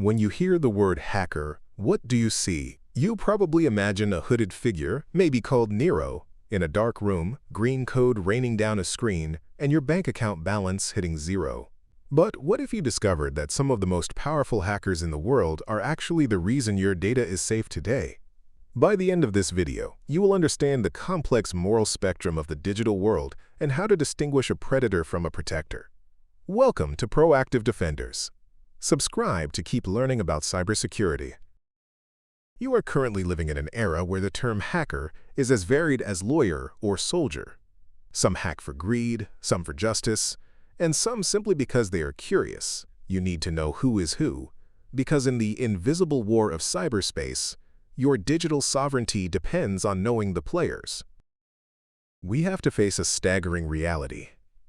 When you hear the word hacker, what do you see? You probably imagine a hooded figure, maybe called Nero, in a dark room, green code raining down a screen, and your bank account balance hitting zero. But what if you discovered that some of the most powerful hackers in the world are actually the reason your data is safe today? By the end of this video, you will understand the complex moral spectrum of the digital world and how to distinguish a predator from a protector. Welcome to Proactive Defenders. Subscribe to keep learning about cybersecurity. You are currently living in an era where the term hacker is as varied as lawyer or soldier. Some hack for greed, some for justice, and some simply because they are curious. You need to know who is who, because in the invisible war of cyberspace, your digital sovereignty depends on knowing the players. We have to face a staggering reality.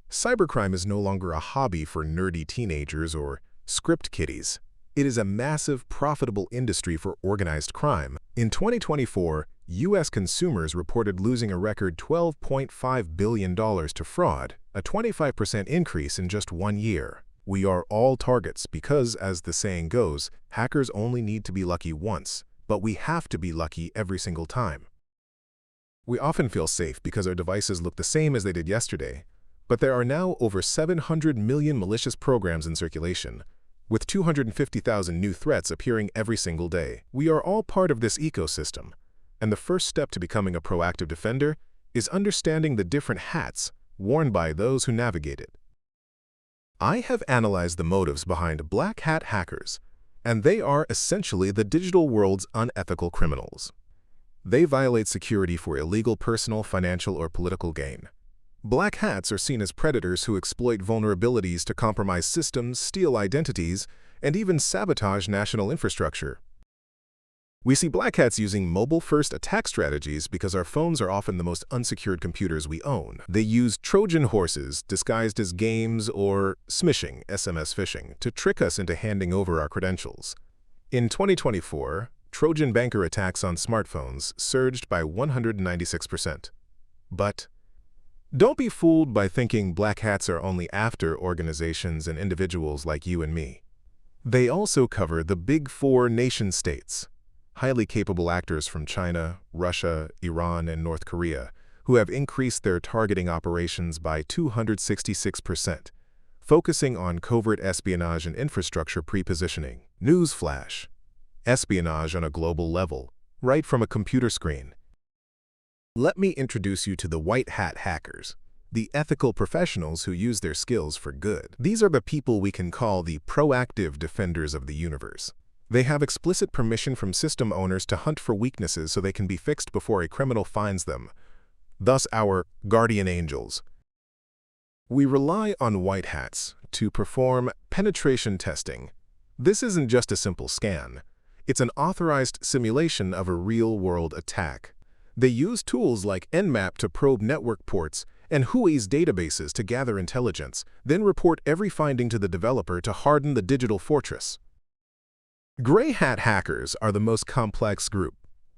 Cybercrime is no longer a hobby for nerdy teenagers or script kiddies. It is a massive, profitable industry for organized crime. In 2024, U.S. consumers reported losing a record $12.5 billion to fraud, a 25% increase in just 1 year. We are all targets because, as the saying goes, hackers only need to be lucky once, but we have to be lucky every single time. We often feel safe because our devices look the same as they did yesterday, but there are now over 700 million malicious programs in circulation, with 250,000 new threats appearing every single day. We are all part of this ecosystem, and the first step to becoming a proactive defender is understanding the different hats worn by those who navigate it. I have analyzed the motives behind black hat hackers, and they are essentially the digital world's unethical criminals. They violate security for illegal personal, financial, or political gain. Black hats are seen as predators who exploit vulnerabilities to compromise systems, steal identities, and even sabotage national infrastructure. We see black hats using mobile-first attack strategies because our phones are often the most unsecured computers we own. They use Trojan horses disguised as games or smishing, SMS phishing, to trick us into handing over our credentials. In 2024, Trojan banker attacks on smartphones surged by 196%. But don't be fooled by thinking black hats are only after organizations and individuals like you and me. They also cover the big four nation-states, highly capable actors from China, Russia, Iran, and North Korea, who have increased their targeting operations by 266%, focusing on covert espionage and infrastructure pre-positioning. Newsflash: espionage on a global level, right from a computer screen. Let me introduce you to the white hat hackers, the ethical professionals who use their skills for good. These are the people we can call the proactive defenders of the universe. They have explicit permission from system owners to hunt for weaknesses so they can be fixed before a criminal finds them, thus our guardian angels. We rely on white hats to perform penetration testing. This isn't just a simple scan. It's an authorized simulation of a real-world attack. They use tools like Nmap to probe network ports and Huawei's databases to gather intelligence, then report every finding to the developer to harden the digital fortress. Gray hat hackers are the most complex group.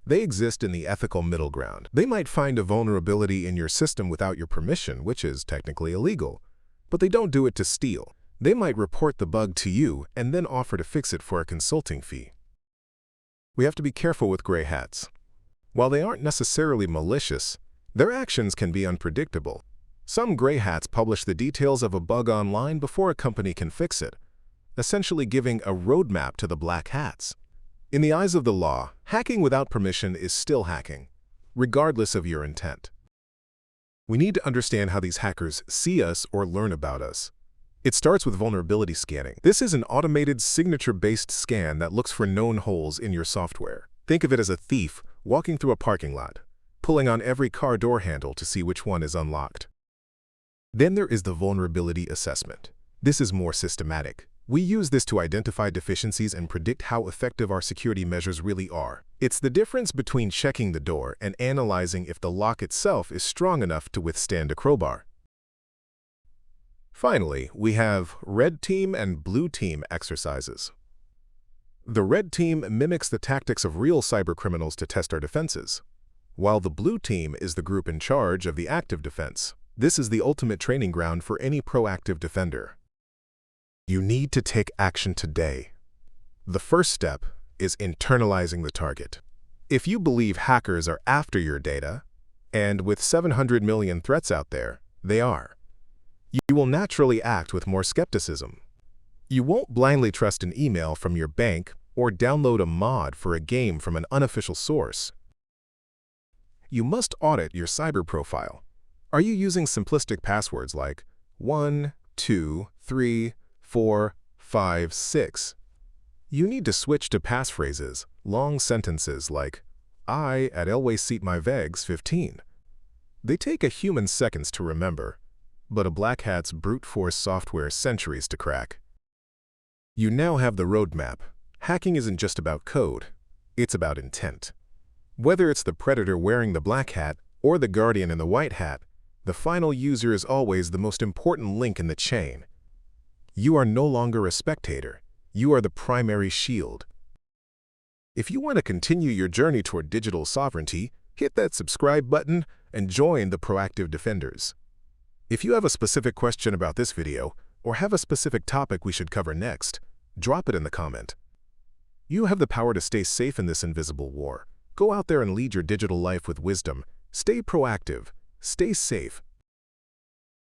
They exist in the ethical middle ground. They might find a vulnerability in your system without your permission, which is technically illegal, but they don't do it to steal. They might report the bug to you and then offer to fix it for a consulting fee. We have to be careful with gray hats. While they aren't necessarily malicious, their actions can be unpredictable. Some gray hats publish the details of a bug online before a company can fix it, essentially giving a roadmap to the black hats. In the eyes of the law, hacking without permission is still hacking, regardless of your intent. We need to understand how these hackers see us or learn about us. It starts with vulnerability scanning. This is an automated signature-based scan that looks for known holes in your software. Think of it as a thief walking through a parking lot, pulling on every car door handle to see which one is unlocked. Then there is the vulnerability assessment. This is more systematic. We use this to identify deficiencies and predict how effective our security measures really are. It's the difference between checking the door and analyzing if the lock itself is strong enough to withstand a crowbar. Finally, we have red team and blue team exercises. The red team mimics the tactics of real cybercriminals to test our defenses, while the blue team is the group in charge of the active defense. This is the ultimate training ground for any proactive defender. You need to take action today. The first step is internalizing the target. If you believe hackers are after your data, and with 700 million threats out there, they are, you will naturally act with more skepticism. You won't blindly trust an email from your bank or download a mod for a game from an unofficial source. You must audit your cyber profile. Are you using simplistic passwords like 1, 2, 3, 4, 5, 6? You need to switch to passphrases, long sentences like, I at always seat my vegs 15. They take a human seconds to remember, but a black hat's brute force software centuries to crack. You now have the roadmap. Hacking isn't just about code, it's about intent. Whether it's the predator wearing the black hat or the guardian in the white hat, the final user is always the most important link in the chain. You are no longer a spectator. You are the primary shield. If you want to continue your journey toward digital sovereignty, hit that subscribe button and join the proactive defenders. If you have a specific question about this video or have a specific topic we should cover next, drop it in the comment. You have the power to stay safe in this invisible war. Go out there and lead your digital life with wisdom. Stay proactive, stay safe,